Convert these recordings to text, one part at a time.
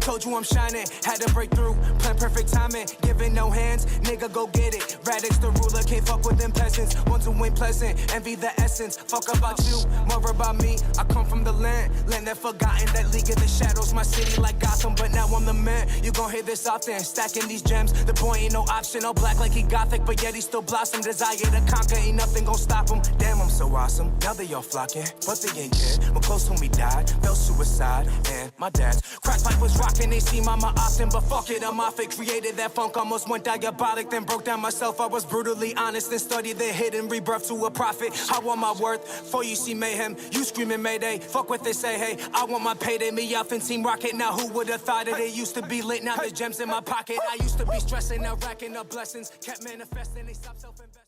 Told you I'm shining, had to break through. Plan perfect timing, giving no hands. Nigga, go get it. Radix the ruler, can't fuck with them peasants. Want to win pleasant, envy the essence. Fuck about you, more about me. I come from the land that forgotten. That league of the shadows, my city like Gotham. But now I'm the man, you gon' hear this often. Stacking these gems, the boy ain't no option. All black like he gothic, but yet he still blossom. Desire to conquer, ain't nothing gon' stop him. Damn, I'm so awesome, now they all flocking. But they ain't care, my close homie died. Fell suicide, and my dad's crack pipe was rocking. They see mama often, but fuck it, I'm off it. Created that funk, almost went diabolic. Then broke down myself, I was brutally honest. Then studied the hidden rebirth to a prophet. I want my worth, for you see mayhem. You screaming mayday, fuck what they say, hey. I want my payday, me off and Team Rocket. Now who would've thought it? It used to be lit, now the gems in my pocket. I used to be stressing, now racking up blessings. Kept manifesting, they stopped self-investing.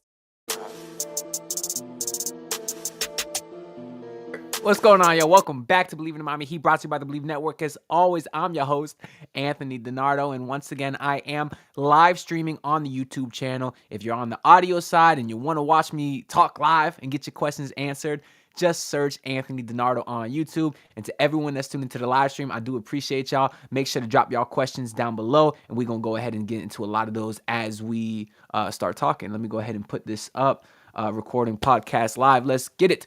What's going on, y'all? Welcome back to Believe in the Miami Heat, brought to you by the BLEAV Network. As always, I'm your host, Anthony DiNardo, and once again, I am live streaming on the YouTube channel. If you're on the audio side and you want to watch me talk live and get your questions answered, just search Anthony DiNardo on YouTube. And to everyone that's tuned into the live stream, I do appreciate y'all. Make sure to drop y'all questions down below, and we're going to go ahead and get into a lot of those as we start talking. Let me go ahead and put this up, recording podcast live. Let's get it.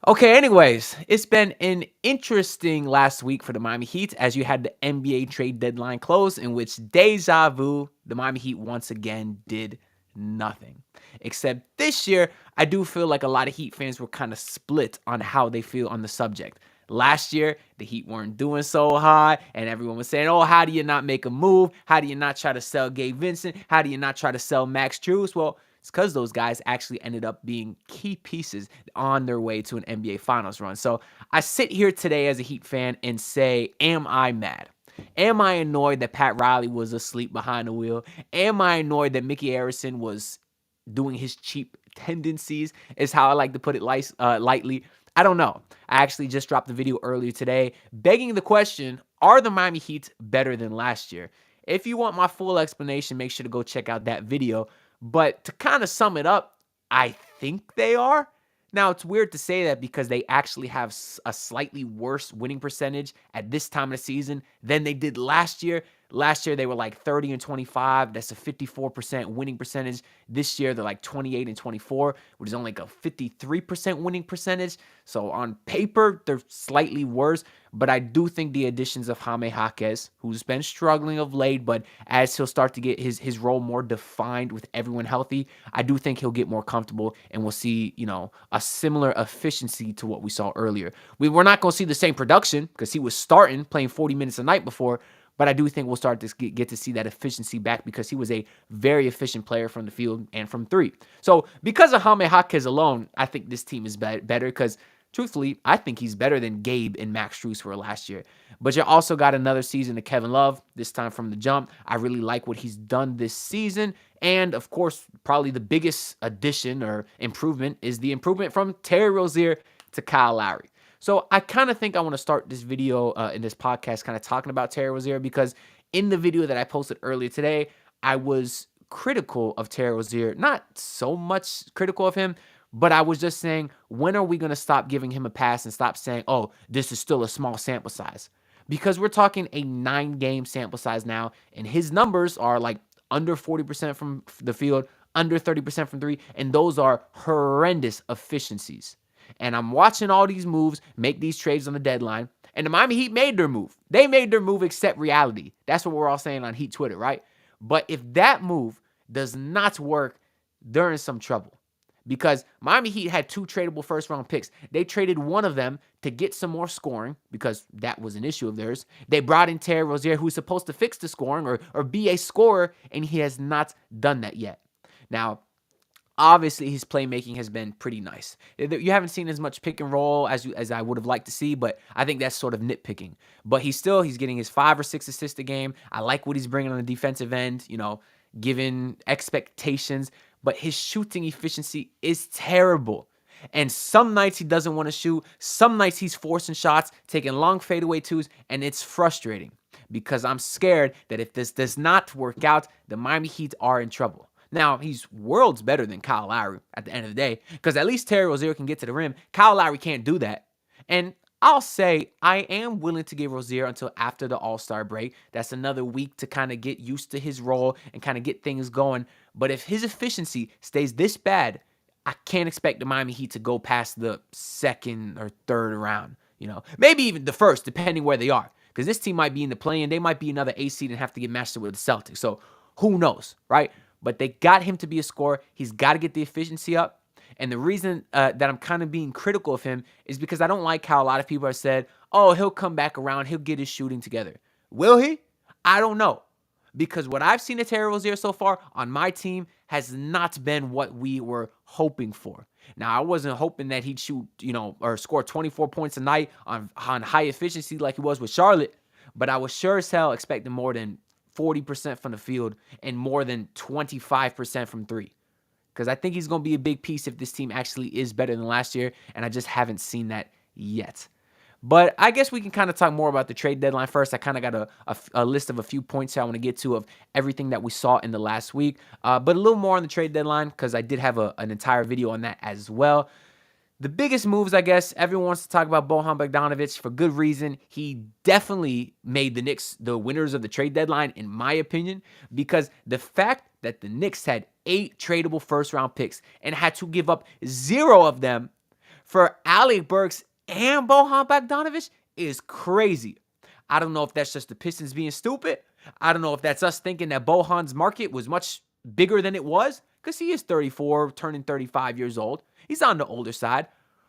Okay, anyways, it's been an interesting last week for the Miami Heat as you had the NBA trade deadline close, in which deja vu, the Miami Heat once again did nothing. Except this year, I do feel like a lot of Heat fans were kind of split on how they feel on the subject. Last year, the Heat weren't doing so hot, and everyone was saying, oh, how do you not make a move? How do you not try to sell Gabe Vincent? How do you not try to sell Max Strus? Well, it's because those guys actually ended up being key pieces on their way to an NBA Finals run. So I sit here today as a Heat fan and say, am I mad? Am I annoyed that Pat Riley was asleep behind the wheel? Am I annoyed that Mickey Arison was doing his cheap tendencies, is how I like to put it lightly? I don't know. I actually just dropped the video earlier today begging the question, are the Miami Heat better than last year? If you want my full explanation, make sure to go check out that video. But to kind of sum it up, I think they are. Now, it's weird to say that because they actually have a slightly worse winning percentage at this time of the season than they did last year. Last year, they were like 30-25. That's a 54% winning percentage. This year, they're like 28-24, which is only like a 53% winning percentage. So on paper, they're slightly worse. But I do think the additions of Jaime Jaquez, who's been struggling of late, but as he'll start to get his role more defined with everyone healthy, I do think he'll get more comfortable and we'll see, a similar efficiency to what we saw earlier. We're not going to see the same production because he was starting, playing 40 minutes a night before, but I do think we'll start to get to see that efficiency back because he was a very efficient player from the field and from three. So because of Jaime Jaquez alone, I think this team is better because truthfully, I think he's better than Gabe and Max Strus were last year. But you also got another season of Kevin Love, this time from the jump. I really like what he's done this season. And, of course, probably the biggest addition or improvement is the improvement from Terry Rozier to Kyle Lowry. So I kind of think I want to start this video in this podcast kind of talking about Terry Rozier because in the video that I posted earlier today, I was critical of Terry Rozier. Not so much critical of him, but I was just saying, when are we going to stop giving him a pass and stop saying, oh, this is still a small sample size? Because we're talking a 9-game sample size now, and his numbers are like under 40% from the field, under 30% from three, and those are horrendous efficiencies. And I'm watching all these moves make these trades on the deadline, and the Miami Heat made their move. They made their move except reality. That's what we're all saying on Heat Twitter, right? But if that move does not work, they're in some trouble. Because Miami Heat had 2 tradable first-round picks. They traded one of them to get some more scoring because that was an issue of theirs. They brought in Terry Rozier, who's supposed to fix the scoring or be a scorer, and he has not done that yet. Now, obviously, his playmaking has been pretty nice. You haven't seen as much pick and roll as I would have liked to see, but I think that's sort of nitpicking. But he's getting his 5 or 6 assists a game. I like what he's bringing on the defensive end, given expectations. But his shooting efficiency is terrible. And some nights he doesn't want to shoot. Some nights he's forcing shots, taking long fadeaway twos, and it's frustrating because I'm scared that if this does not work out, the Miami Heat are in trouble. Now, he's worlds better than Kyle Lowry at the end of the day because at least Terry Rozier can get to the rim. Kyle Lowry can't do that. And I'll say I am willing to give Rozier until after the All-Star break. That's another week to kind of get used to his role and kind of get things going. But if his efficiency stays this bad, I can't expect the Miami Heat to go past the second or third round. Maybe even the first, depending where they are. Because this team might be in the play-in. They might be another A seed and have to get matched up with the Celtics. So who knows, right? But they got him to be a scorer. He's got to get the efficiency up. And the reason that I'm kind of being critical of him is because I don't like how a lot of people have said, oh, he'll come back around. He'll get his shooting together. Will he? I don't know. Because what I've seen at Terry Rozier so far on my team has not been what we were hoping for. Now, I wasn't hoping that he'd shoot, or score 24 points a night on high efficiency like he was with Charlotte, but I was sure as hell expecting more than 40% from the field and more than 25% from three. Because I think he's going to be a big piece if this team actually is better than last year, and I just haven't seen that yet. But I guess we can kind of talk more about the trade deadline first. I kind of got a list of a few points here I want to get to of everything that we saw in the last week. But a little more on the trade deadline because I did have an entire video on that as well. The biggest moves, I guess, everyone wants to talk about Bojan Bogdanovic for good reason. He definitely made the Knicks the winners of the trade deadline, in my opinion, because the fact that the Knicks had 8 tradable first-round picks and had to give up 0 of them for Alec Burks and Bojan Bogdanovic is crazy. I don't know if that's just the Pistons being stupid. I don't know if that's us thinking that Bojan's market was much bigger than it was, because he is 34, turning 35 years old. He's on the older side,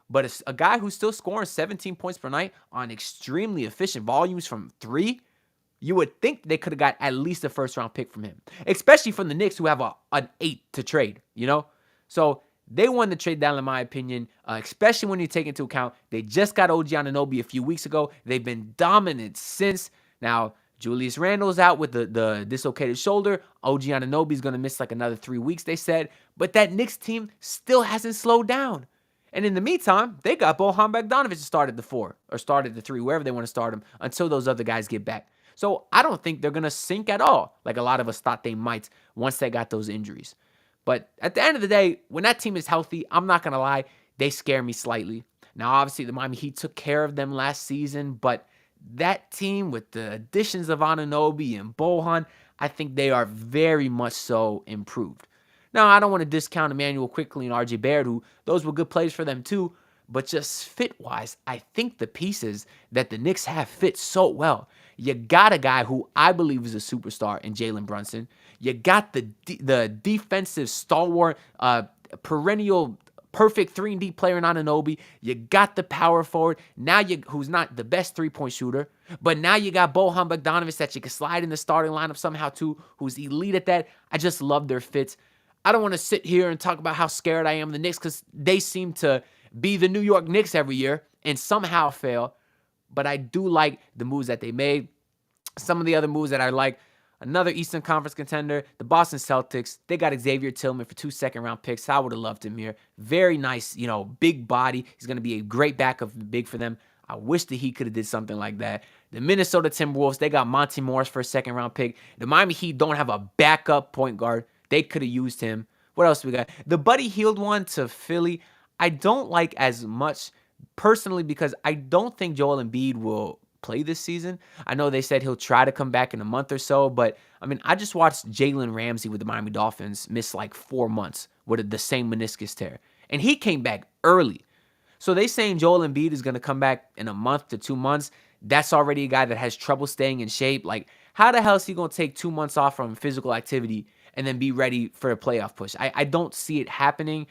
but it's a guy who's still scoring 17 points per night on extremely efficient volumes from 3. You would think they could have got at least a first-round pick from him, especially from the Knicks who have an 8 to trade, So they won the trade deadline, in my opinion, especially when you take into account they just got OG Anunoby a few weeks ago. They've been dominant since. Now, Julius Randle's out with the dislocated shoulder. OG Anunoby's going to miss like another 3 weeks, they said. But that Knicks team still hasn't slowed down. And in the meantime, they got Bojan Bogdanovic to start at the 4 or start at the 3, wherever they want to start him, until those other guys get back. So I don't think they're going to sink at all, like a lot of us thought they might once they got those injuries. But at the end of the day, when that team is healthy, I'm not going to lie, they scare me slightly. Now, obviously, the Miami Heat took care of them last season, but that team with the additions of Anunoby and Bojan, I think they are very much so improved. Now, I don't want to discount Emmanuel Quickley and RJ Barrett, who those were good plays for them too, but just fit-wise, I think the pieces that the Knicks have fit so well. You got a guy who I believe is a superstar in Jalen Brunson. You got the defensive stalwart, perennial perfect 3-and-D player in Anunoby. You got the power forward, who's not the best three-point shooter, but now you got Bojan Bogdanovic that you can slide in the starting lineup somehow too, who's elite at that. I just love their fits. I don't want to sit here and talk about how scared I am of the Knicks because they seem to be the New York Knicks every year and somehow fail. But I do like the moves that they made. Some of the other moves that I like, another Eastern Conference contender, the Boston Celtics. They got Xavier Tillman for 2 second-round picks. I would have loved him here. Very nice, big body. He's going to be a great backup big for them. I wish that he could have did something like that. The Minnesota Timberwolves, they got Monty Morris for a second-round pick. The Miami Heat don't have a backup point guard. They could have used him. What else we got? The Buddy Hield one to Philly, I don't like as much personally because I don't think Joel Embiid will play this season. I know they said he'll try to come back in a month or so, but I just watched Jalen Ramsey with the Miami Dolphins miss like 4 months with the same meniscus tear, and he came back early. So they saying Joel Embiid is going to come back in a month to 2 months. That's already a guy that has trouble staying in shape. Like, how the hell is he going to take 2 months off from physical activity and then be ready for a playoff push? I don't see it happening.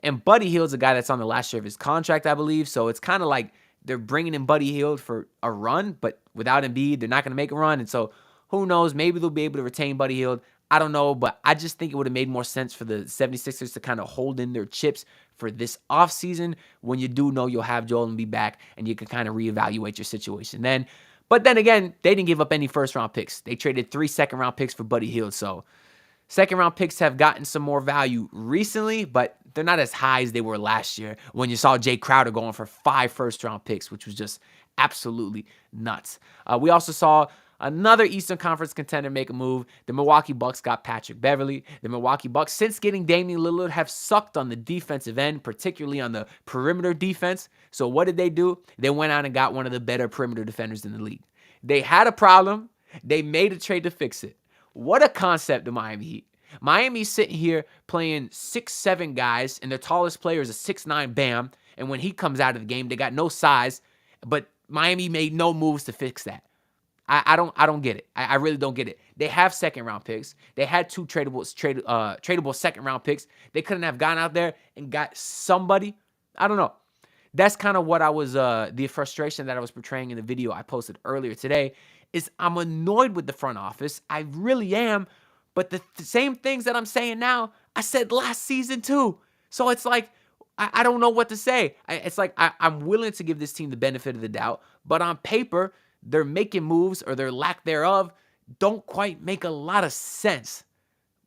And Buddy Hield's a guy that's on the last year of his contract, I believe. So it's kind of like they're bringing in Buddy Hield for a run, but without Embiid, they're not going to make a run. And so who knows? Maybe they'll be able to retain Buddy Hield. I don't know, but I just think it would have made more sense for the 76ers to kind of hold in their chips for this offseason when you do know you'll have Joel Embiid back and you can kind of reevaluate your situation then. But then again, they didn't give up any first-round picks. They traded 3 second-round picks for Buddy Hield. So second-round picks have gotten some more value recently, but they're not as high as they were last year when you saw Jay Crowder going for 5 first-round picks, which was just absolutely nuts. We also saw Another Eastern Conference contender make a move. The Milwaukee Bucks got Patrick Beverley. The Milwaukee Bucks, since getting Damian Lillard, have sucked on the defensive end, particularly on the perimeter defense. So what did they do? They went out and got one of the better perimeter defenders in the league. They had a problem. They made a trade to fix it. What a concept, the Miami Heat. Miami's sitting here playing 6'7" guys, and their tallest player is a 6'9" Bam. And when he comes out of the game, they got no size, but Miami made no moves to fix that. I don't get it. I really don't get it. They have second-round picks. They had two tradable second-round picks. They couldn't have gone out there and got somebody. I don't know. That's kind of what I was, the frustration that I was portraying in the video I posted earlier today, is I'm annoyed with the front office. I really am. But the same things that I'm saying now, I said last season too. So it's like, I don't know what to say. I'm willing to give this team the benefit of the doubt. But on paper, they're making moves, or their lack thereof don't quite make a lot of sense.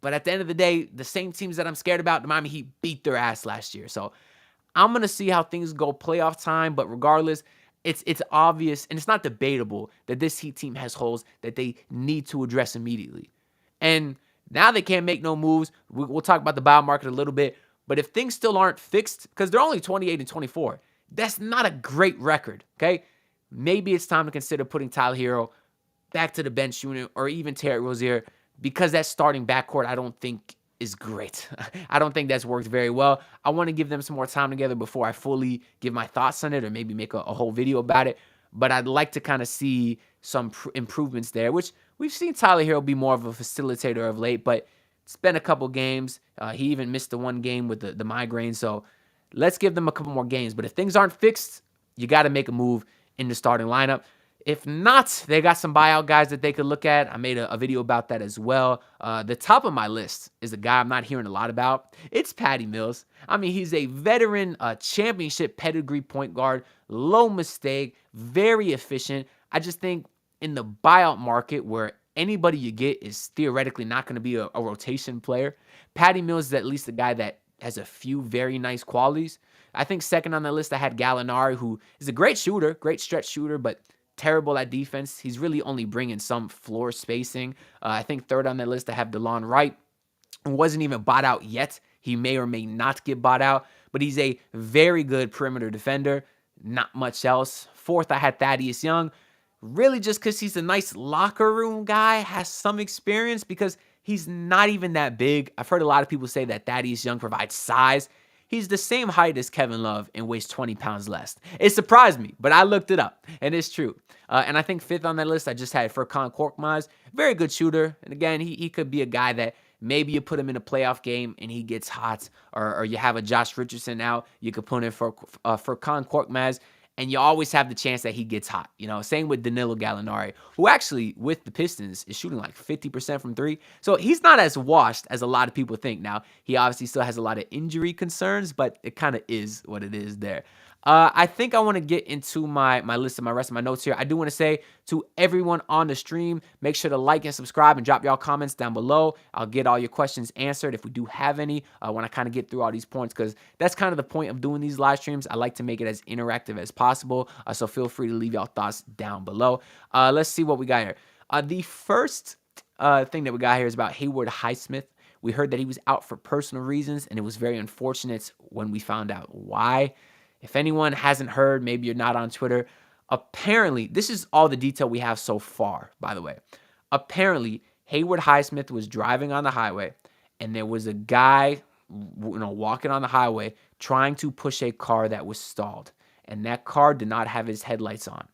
But at the end of the day, the same teams that I'm scared about, the Miami Heat beat their ass last year. So I'm going to see how things go playoff time. But regardless, it's obvious, and it's not debatable, that this Heat team has holes that they need to address immediately. And now they can't make no moves. We'll talk about the buyout market a little bit. But if things still aren't fixed, because they're only 28-24, that's not a great record, okay? Maybe it's time to consider putting Tyler Hero back to the bench unit, or even Terry Rozier, because that starting backcourt I don't think is great. I don't think that's worked very well. I want to give them some more time together before I fully give my thoughts on it, or maybe make a whole video about it. But I'd like to kind of see some improvements there, which we've seen Tyler Hero be more of a facilitator of late, but it's been a couple games. He even missed the one game with the migraine. So let's give them a couple more games. But if things aren't fixed, you got to make a move in the starting lineup. If not, they got some buyout guys that they could look at. I made a video about that as well. The top of my list is a guy I'm not hearing a lot about. It's Patty Mills. I mean, he's a veteran championship pedigree point guard, low mistake, very efficient. I just think in the buyout market, where anybody you get is theoretically not going to be a rotation player, Patty Mills is at least a guy that has a few very nice qualities. I think second on the list, I had Gallinari, who is a great shooter, great stretch shooter, but terrible at defense. He's really only bringing some floor spacing. I think third on that list, I have DeLon Wright, who wasn't even bought out yet. He may or may not get bought out, but he's a very good perimeter defender. Not much else. Fourth, I had Thaddeus Young, really just because he's a nice locker room guy, has some experience, because he's not even that big. I've heard a lot of people say that Thaddeus Young provides size. He's the same height as Kevin Love and weighs 20 pounds less. It surprised me, but I looked it up, and it's true. And I think fifth on that list, I just had Furkan Korkmaz. Very good shooter. And again, he could be a guy that maybe you put him in a playoff game and he gets hot, or you have a Josh Richardson out. You could put in for Furkan Korkmaz, and you always have the chance that he gets hot. You know, same with Danilo Gallinari, who actually, with the Pistons, is shooting like 50% from three. So he's not as washed as a lot of people think. Now, he obviously still has a lot of injury concerns, but it kind of is what it is there. I think I want to get into my list of my rest of my notes here. I do want to say to everyone on the stream, make sure to like and subscribe and drop y'all comments down below. I'll get all your questions answered if we do have any when I kind of get through all these points, because that's kind of the point of doing these live streams. I like to make it as interactive as possible, so feel free to leave y'all thoughts down below. Let's see what we got here. The first thing that we got here is about Haywood Highsmith. We heard that he was out for personal reasons, and it was very unfortunate when we found out why. If anyone hasn't heard, maybe you're not on Twitter. Apparently, this is all the detail we have so far, by the way. Apparently, Haywood Highsmith was driving on the highway, and there was a guy, walking on the highway trying to push a car that was stalled, and that car did not have his headlights on.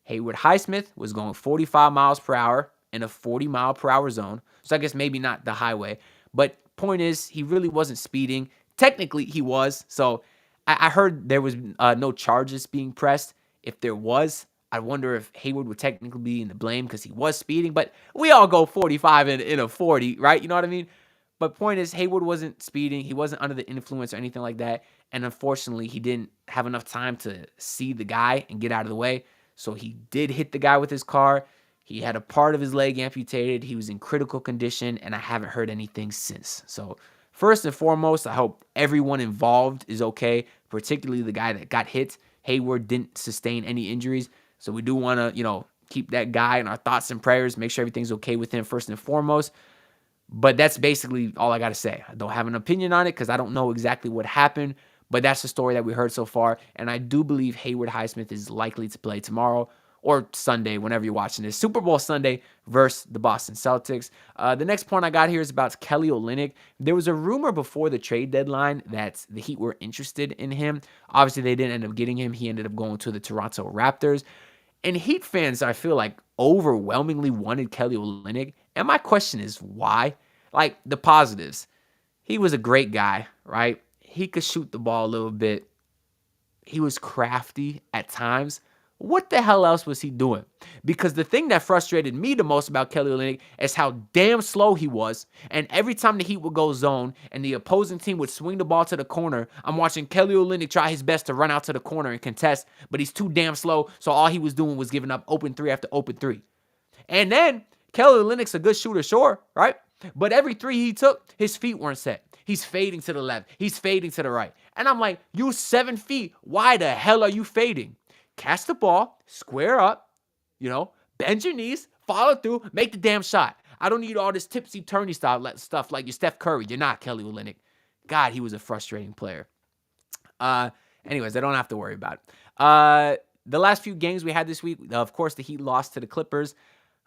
Haywood Highsmith was going 45 miles per hour in a 40-mile-per-hour zone, so I guess maybe not the highway, but point is, he really wasn't speeding. Technically, he was, so I heard there was no charges being pressed. If there was, I wonder if Haywood would technically be in the blame because he was speeding. But we all go 45 in a 40, right? You know what I mean? But point is, Haywood wasn't speeding. He wasn't under the influence or anything like that. And unfortunately, he didn't have enough time to see the guy and get out of the way. So he did hit the guy with his car. He had a part of his leg amputated. He was in critical condition, and I haven't heard anything since. So first and foremost, I hope everyone involved is okay, particularly the guy that got hit. Haywood didn't sustain any injuries, so we do want to, keep that guy in our thoughts and prayers, make sure everything's okay with him first and foremost. But that's basically all I got to say. I don't have an opinion on it because I don't know exactly what happened, but that's the story that we heard so far. And I do believe Haywood Highsmith is likely to play tomorrow or Sunday, whenever you're watching this. Super Bowl Sunday versus the Boston Celtics. The next point I got here is about Kelly Olynyk. There was a rumor before the trade deadline that the Heat were interested in him. Obviously, they didn't end up getting him. He ended up going to the Toronto Raptors. And Heat fans, I feel like, overwhelmingly wanted Kelly Olynyk. And my question is, why? Like, the positives. He was a great guy, right? He could shoot the ball a little bit. He was crafty at times. What the hell else was he doing? Because the thing that frustrated me the most about Kelly Olynyk is how damn slow he was. And every time the Heat would go zone and the opposing team would swing the ball to the corner, I'm watching Kelly Olynyk try his best to run out to the corner and contest, but he's too damn slow, so all he was doing was giving up open three after open three. And then Kelly Olynyk's a good shooter, sure, right? But every three he took, his feet weren't set. He's fading to the left. He's fading to the right. And I'm like, you 7 feet. Why the hell are you fading? Catch the ball, square up, bend your knees, follow through, make the damn shot. I don't need all this tipsy-turny style stuff like you're Steph Curry. You're not Kelly Olynyk. God, he was a frustrating player. Anyways, I don't have to worry about it. The last few games we had this week, of course, the Heat lost to the Clippers.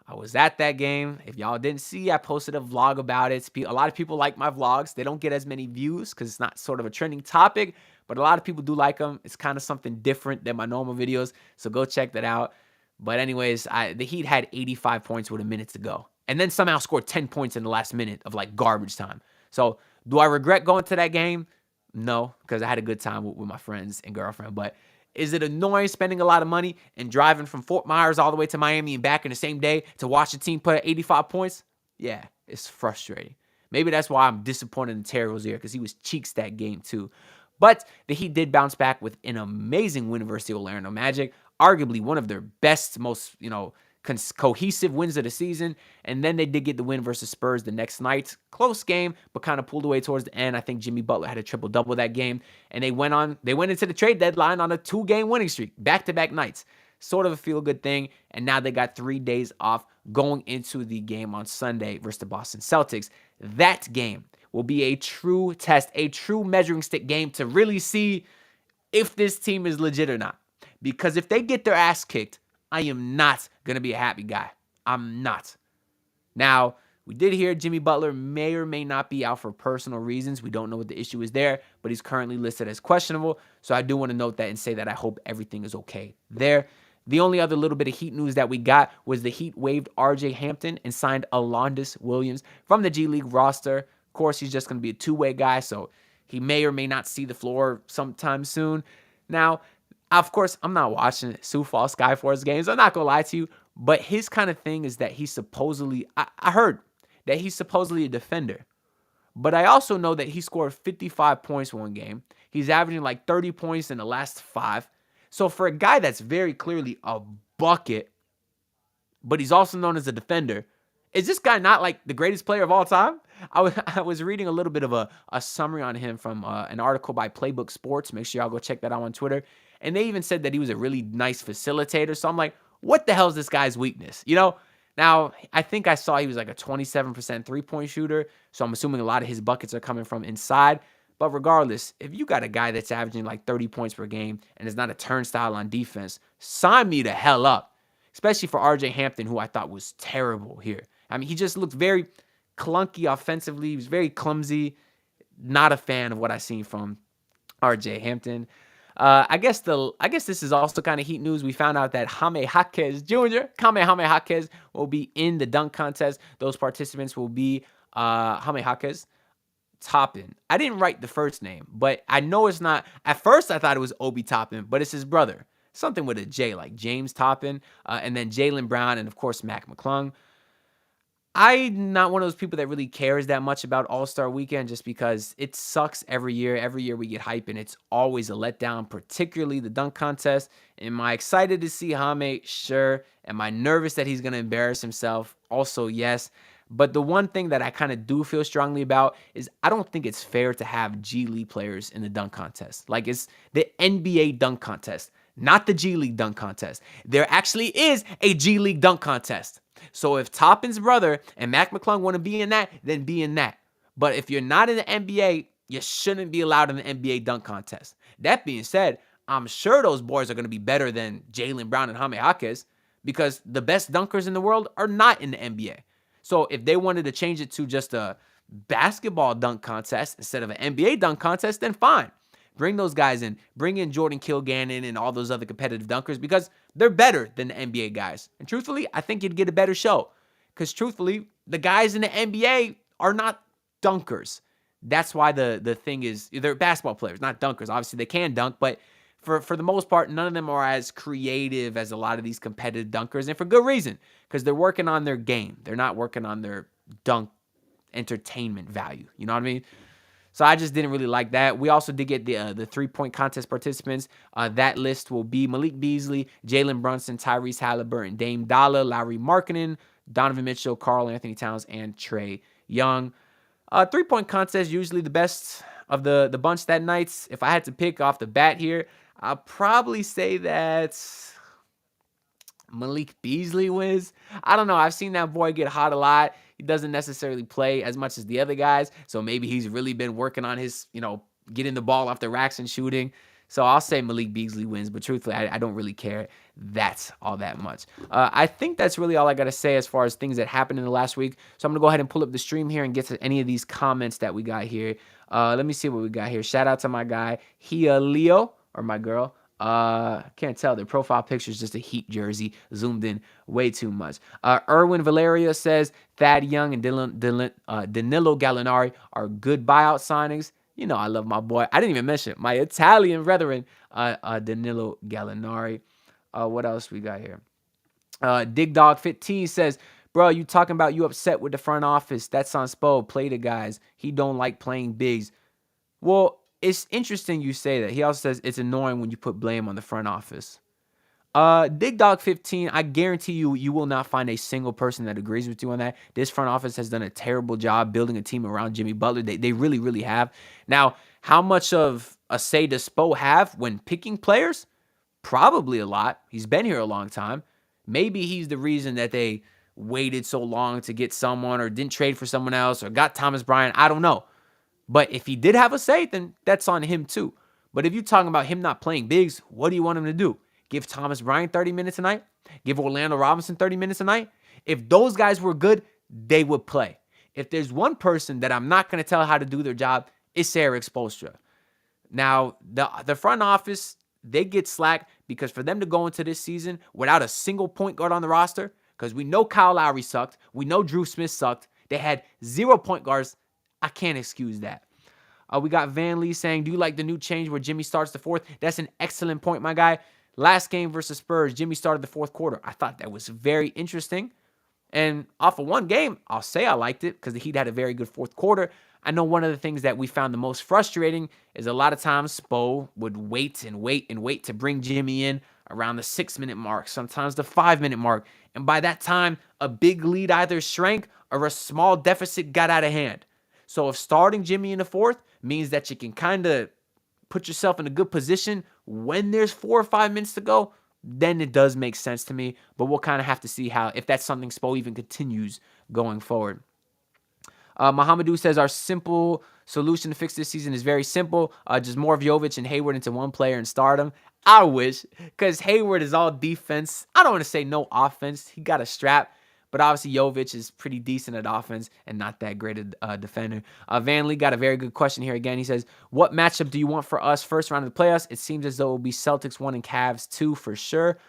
I was at that game. If y'all didn't see, I posted a vlog about it. A lot of people like my vlogs. They don't get as many views because it's not sort of a trending topic, but a lot of people do like them. It's kind of something different than my normal videos, so go check that out. But anyways, the Heat had 85 points with a minute to go, and then somehow scored 10 points in the last minute of like garbage time. So do I regret going to that game? No, because I had a good time with my friends and girlfriend, but is it annoying spending a lot of money and driving from Fort Myers all the way to Miami and back in the same day to watch the team put up 85 points? Yeah, it's frustrating. Maybe that's why I'm disappointed in Terry Rozier, because he was cheeks that game too. But the Heat did bounce back with an amazing win versus the Orlando Magic, arguably one of their best, most, cohesive wins of the season. And then they did get the win versus Spurs the next night. Close game, but kind of pulled away towards the end. I think Jimmy Butler had a triple-double that game. And they went into the trade deadline on a 2-game winning streak, back-to-back nights. Sort of a feel-good thing. And now they got 3 days off going into the game on Sunday versus the Boston Celtics. That game will be a true test, a true measuring stick game to really see if this team is legit or not. Because if they get their ass kicked, I am not going to be a happy guy. I'm not. Now, we did hear Jimmy Butler may or may not be out for personal reasons. We don't know what the issue is there, but he's currently listed as questionable. So I do want to note that and say that I hope everything is okay there. The only other little bit of Heat news that we got was the Heat waived RJ Hampton and signed Alondas Williams from the G League roster. Of course, he's just going to be a two-way guy, so he may or may not see the floor sometime soon. Now, of course, I'm not watching Sioux Falls Skyforce games. I'm not going to lie to you. But his kind of thing is that he's supposedly, I heard that he's supposedly a defender. But I also know that he scored 55 points one game. He's averaging like 30 points in the last 5. So for a guy that's very clearly a bucket, but he's also known as a defender, is this guy not like the greatest player of all time? I was reading a little bit of a summary on him from an article by Playbook Sports. Make sure y'all go check that out on Twitter. And they even said that he was a really nice facilitator. So I'm like, what the hell is this guy's weakness? Now, I think I saw he was like a 27% three-point shooter. So I'm assuming a lot of his buckets are coming from inside. But regardless, if you got a guy that's averaging like 30 points per game and is not a turnstile on defense, sign me the hell up. Especially for RJ Hampton, who I thought was terrible here. I mean, he just looked very clunky offensively. He was very clumsy. Not a fan of what I've seen from RJ Hampton. I guess this is also kind of Heat news. We found out that Jaime Jaquez will be in the dunk contest. Those participants will be Jaime Jaquez, Toppin. I didn't write the first name, but I know it's not. At first, I thought it was Obi Toppin, but it's his brother. Something with a J, like James Toppin, and then Jaylen Brown, and of course, Mac McClung. I'm not one of those people that really cares that much about All-Star Weekend just because it sucks every year. Every year we get hype, and it's always a letdown, particularly the dunk contest. Am I excited to see Jaime? Sure. Am I nervous that he's going to embarrass himself? Also, yes. But the one thing that I kind of do feel strongly about is I don't think it's fair to have G League players in the dunk contest. Like, it's the NBA dunk contest, not the G League dunk contest. There actually is a G League dunk contest. So if Toppin's brother and Mac McClung want to be in that, then be in that. But if you're not in the NBA, you shouldn't be allowed in the NBA dunk contest. That being said, I'm sure those boys are going to be better than Jaylen Brown and Jaime Jaquez because the best dunkers in the world are not in the NBA. So if they wanted to change it to just a basketball dunk contest instead of an NBA dunk contest, then fine. Bring those guys in. Bring in Jordan Kilgannon and all those other competitive dunkers because they're better than the NBA guys. And truthfully, I think you'd get a better show because truthfully, the guys in the NBA are not dunkers. That's why the thing is, they're basketball players, not dunkers. Obviously, they can dunk, but for the most part, none of them are as creative as a lot of these competitive dunkers, and for good reason, because they're working on their game. They're not working on their dunk entertainment value. You know what I mean? So I just didn't really like that. We also did get the three-point contest participants. That list will be Malik Beasley, Jalen Brunson, Tyrese Halliburton, Dame Dalla, Lauri Markkanen, Donovan Mitchell, Karl Anthony Towns, and Trae Young. Three-point contest, usually the best of the bunch that night. If I had to pick off the bat here, I'll probably say that Malik Beasley wins. I don't know. I've seen that boy get hot a lot. He doesn't necessarily play as much as the other guys, so maybe he's really been working on his, getting the ball off the racks and shooting. So I'll say Malik Beasley wins, but truthfully, I don't really care that's all that much. I think that's really all I got to say as far as things that happened in the last week. So I'm going to go ahead and pull up the stream here and get to any of these comments that we got here. Let me see what we got here. Shout out to my guy, Leo, or my girl. Can't tell. Their profile picture is just a Heat jersey zoomed in way too much. Erwin Valeria says Thad Young and Danilo Gallinari are good buyout signings. You know I love my boy. I didn't even mention my Italian brethren, Danilo Gallinari. What else we got here? DigDog15 says, bro, you talking about you upset with the front office. That's on Spo. Play the guys. He don't like playing bigs. Well, it's interesting you say that. He also says it's annoying when you put blame on the front office. DigDog15, I guarantee you will not find a single person that agrees with you on that. This front office has done a terrible job building a team around Jimmy Butler. They really, really have. Now, how much of a say does Spo have when picking players? Probably a lot. He's been here a long time. Maybe he's the reason that they waited so long to get someone or didn't trade for someone else or got Thomas Bryant. I don't know. But if he did have a say, then that's on him too. But if you're talking about him not playing bigs, what do you want him to do? Give Thomas Bryant 30 minutes a night? Give Orlando Robinson 30 minutes a night? If those guys were good, they would play. If there's one person that I'm not going to tell how to do their job, it's Eric Spoelstra. Now, the front office, they get slack because for them to go into this season without a single point guard on the roster, because we know Kyle Lowry sucked, we know Drew Smith sucked, they had 0 point guards. I can't excuse that. We got Van Lee saying, do you like the new change where Jimmy starts the fourth? That's an excellent point, my guy. Last game versus Spurs, Jimmy started the fourth quarter. I thought that was very interesting. And off of one game, I'll say I liked it because the Heat had a very good fourth quarter. I know one of the things that we found the most frustrating is a lot of times Spo would wait and wait and wait to bring Jimmy in around the 6-minute mark, sometimes the 5-minute mark. And by that time, a big lead either shrank or a small deficit got out of hand. So if starting Jimmy in the fourth means that you can kind of put yourself in a good position when there's 4 or 5 minutes to go, then it does make sense to me. But we'll kind of have to see if that's something Spo even continues going forward. Mohamedou says our simple solution to fix this season is very simple. Just more Jovic and Hayward into one player and start them. I wish, because Hayward is all defense. I don't want to say no offense. He got a strap. But obviously, Jovic is pretty decent at offense and not that great a defender. Van Lee got a very good question here again. He says, what matchup do you want for us first round of the playoffs? It seems as though it will be Celtics 1 and Cavs 2 for sure.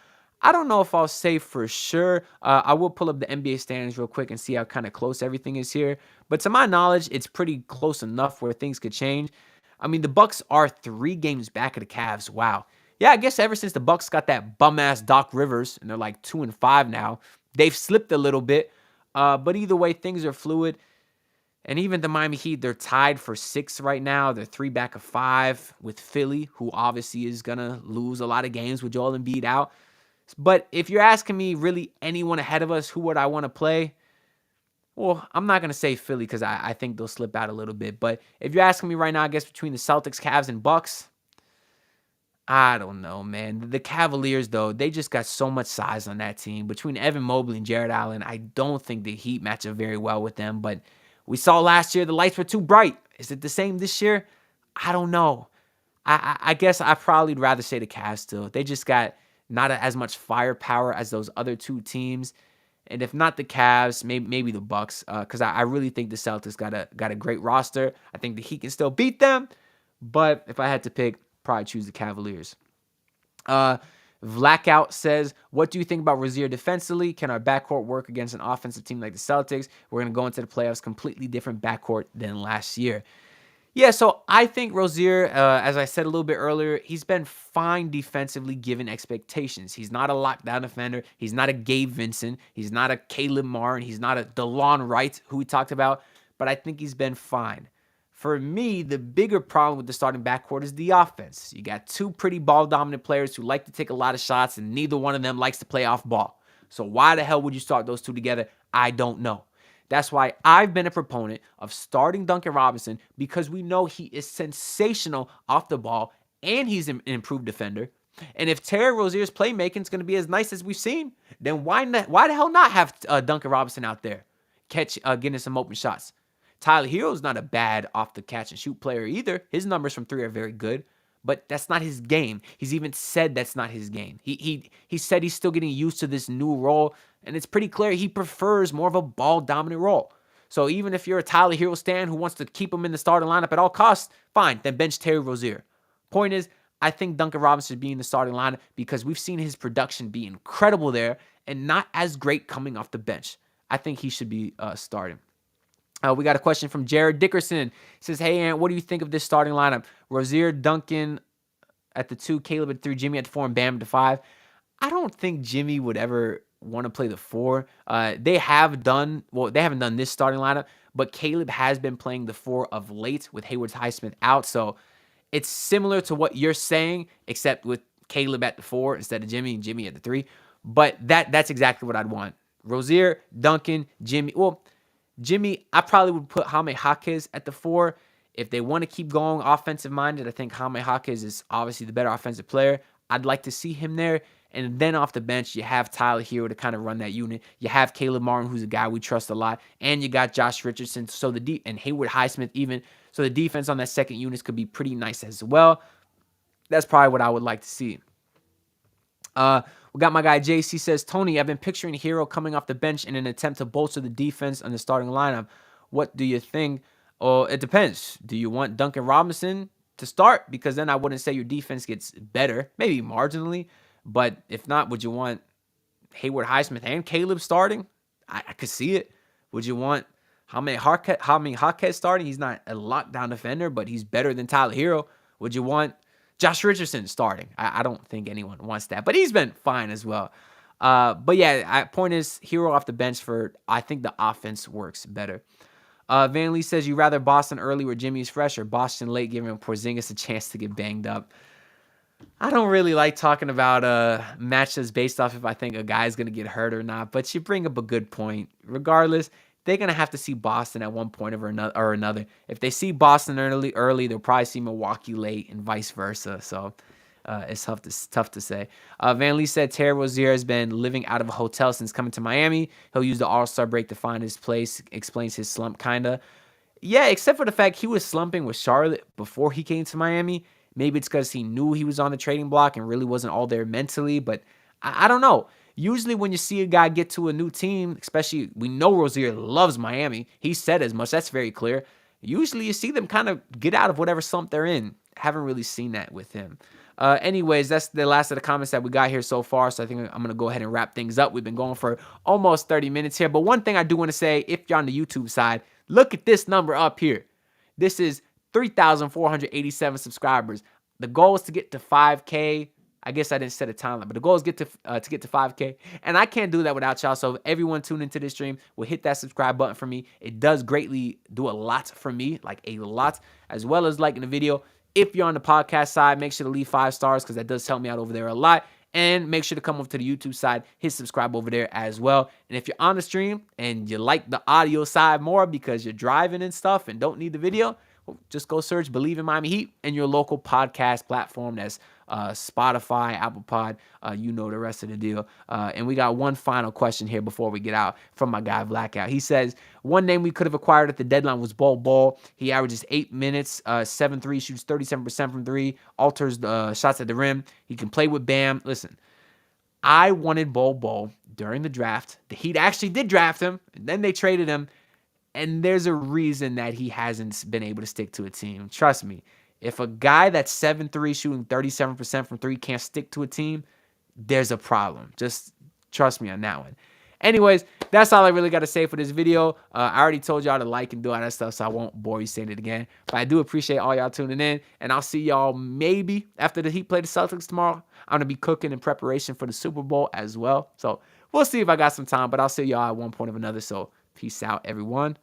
I don't know if I'll say for sure. I will pull up the NBA standings real quick and see how kind of close everything is here. But to my knowledge, it's pretty close enough where things could change. I mean, the Bucks are 3 games back of the Cavs. Wow. Yeah, I guess ever since the Bucks got that bum-ass Doc Rivers, and they're like 2-5 now, they've slipped a little bit, but either way, things are fluid. And even the Miami Heat, they're tied for 6 right now. They're 3 back of 5 with Philly, who obviously is going to lose a lot of games with Joel Embiid out. But if you're asking me really anyone ahead of us, who would I want to play? Well, I'm not going to say Philly because I think they'll slip out a little bit. But if you're asking me right now, I guess between the Celtics, Cavs, and Bucks, I don't know, man. The Cavaliers, though, they just got so much size on that team. Between Evan Mobley and Jared Allen, I don't think the Heat match up very well with them. But we saw last year the lights were too bright. Is it the same this year? I don't know. I guess I probably would rather say the Cavs still. They just got not as much firepower as those other two teams. And if not the Cavs, maybe the Bucks, because I really think the Celtics got a great roster. I think the Heat can still beat them, but if I had to pick, probably choose the Cavaliers. Vlakout says, what do you think about Rozier defensively? Can our backcourt work against an offensive team like the Celtics? We're going to go into the playoffs completely different backcourt than last year. Yeah, so I think Rozier, as I said a little bit earlier, he's been fine defensively given expectations. He's not a lockdown defender. He's not a Gabe Vincent. He's not a Caleb Martin. He's not a DeLon Wright, who we talked about. But I think he's been fine. For me, the bigger problem with the starting backcourt is the offense. You got two pretty ball-dominant players who like to take a lot of shots, and neither one of them likes to play off ball. So why the hell would you start those two together? I don't know. That's why I've been a proponent of starting Duncan Robinson, because we know he is sensational off the ball and he's an improved defender. And if Terry Rozier's playmaking is going to be as nice as we've seen, then why the hell not have Duncan Robinson out there getting some open shots? Tyler Hero's not a bad off the catch and shoot player either. His numbers from three are very good, but that's not his game. He's even said that's not his game. He said he's still getting used to this new role, and it's pretty clear he prefers more of a ball-dominant role. So even if you're a Tyler Hero stan who wants to keep him in the starting lineup at all costs, fine, then bench Terry Rozier. Point is, I think Duncan Robinson should be in the starting lineup because we've seen his production be incredible there and not as great coming off the bench. I think he should be starting. We got a question from Jared Dickerson. He says, hey, Ant, what do you think of this starting lineup? Rozier, Duncan at the 2, Caleb at 3, Jimmy at the 4, and Bam at the 5. I don't think Jimmy would ever want to play the 4. They haven't done this starting lineup, but Caleb has been playing the 4 of late with Haywood Highsmith out. So it's similar to what you're saying, except with Caleb at the 4 instead of Jimmy and Jimmy at the 3. But that's exactly what I'd want. Rozier, Duncan, Jimmy. Well, Jimmy, I probably would put Jaime Jaquez at the 4. If they want to keep going offensive-minded, I think Jaime Jaquez is obviously the better offensive player. I'd like to see him there. And then off the bench, you have Tyler Hero to kind of run that unit. You have Caleb Martin, who's a guy we trust a lot. And you got Josh Richardson and Haywood Highsmith even. So the defense on that second unit could be pretty nice as well. That's probably what I would like to see. We got my guy JC says, Tony, I've been picturing Hero coming off the bench in an attempt to bolster the defense on the starting lineup. What do you think? Oh, it depends. Do you want Duncan Robinson to start? Because then I wouldn't say your defense gets better, maybe marginally. But if not, would you want Haywood Highsmith and Caleb starting? I could see it. Would you want Jaime Jaquez starting? He's not a lockdown defender, but he's better than Tyler Hero. Would you want Josh Richardson starting? I don't think anyone wants that, but he's been fine as well. But yeah, point is, Hero off the bench I think the offense works better. Van Lee says, you rather Boston early where Jimmy's fresh or Boston late giving Porzingis a chance to get banged up? I don't really like talking about matchups based off if I think a guy's going to get hurt or not, but you bring up a good point. Regardless, they're going to have to see Boston at one point or another. If they see Boston early, they'll probably see Milwaukee late and vice versa. So it's tough to say. Van Lee said Terry Rozier has been living out of a hotel since coming to Miami. He'll use the All-Star break to find his place. Explains his slump, kind of. Yeah, except for the fact he was slumping with Charlotte before he came to Miami. Maybe it's because he knew he was on the trading block and really wasn't all there mentally. But I don't know. Usually when you see a guy get to a new team, especially we know Rozier loves Miami. He said as much. That's very clear. Usually you see them kind of get out of whatever slump they're in. Haven't really seen that with him. Anyways, that's the last of the comments that we got here so far. So I think I'm going to go ahead and wrap things up. We've been going for almost 30 minutes here. But one thing I do want to say, if you're on the YouTube side, look at this number up here. This is 3,487 subscribers. The goal is to get to 5K. I guess I didn't set a timeline, but the goal is to get to 5K. And I can't do that without y'all. So if everyone tuned into this stream will hit that subscribe button for me. It does greatly do a lot for me, like a lot, as well as liking the video. If you're on the podcast side, make sure to leave 5 stars because that does help me out over there a lot. And make sure to come over to the YouTube side, hit subscribe over there as well. And if you're on the stream and you like the audio side more because you're driving and stuff and don't need the video, just go search Believe in Miami Heat and your local podcast platform that's Spotify, Apple Pod. You know the rest of the deal. And we got one final question here before we get out from my guy Blackout. He says, one name we could have acquired at the deadline was Bol Bol. He averages 8 minutes, 7-3, shoots 37% from 3, alters the shots at the rim. He can play with Bam. Listen, I wanted Bol Bol during the draft. The Heat actually did draft him, and then they traded him. And there's a reason that he hasn't been able to stick to a team. Trust me, if a guy that's 7-3 shooting 37% from 3 can't stick to a team, there's a problem. Just trust me on that one. Anyways, that's all I really got to say for this video. I already told y'all to like and do all that stuff, so I won't bore you saying it again. But I do appreciate all y'all tuning in, and I'll see y'all maybe after the Heat play the Celtics tomorrow. I'm going to be cooking in preparation for the Super Bowl as well. So we'll see if I got some time, but I'll see y'all at one point or another. So peace out, everyone.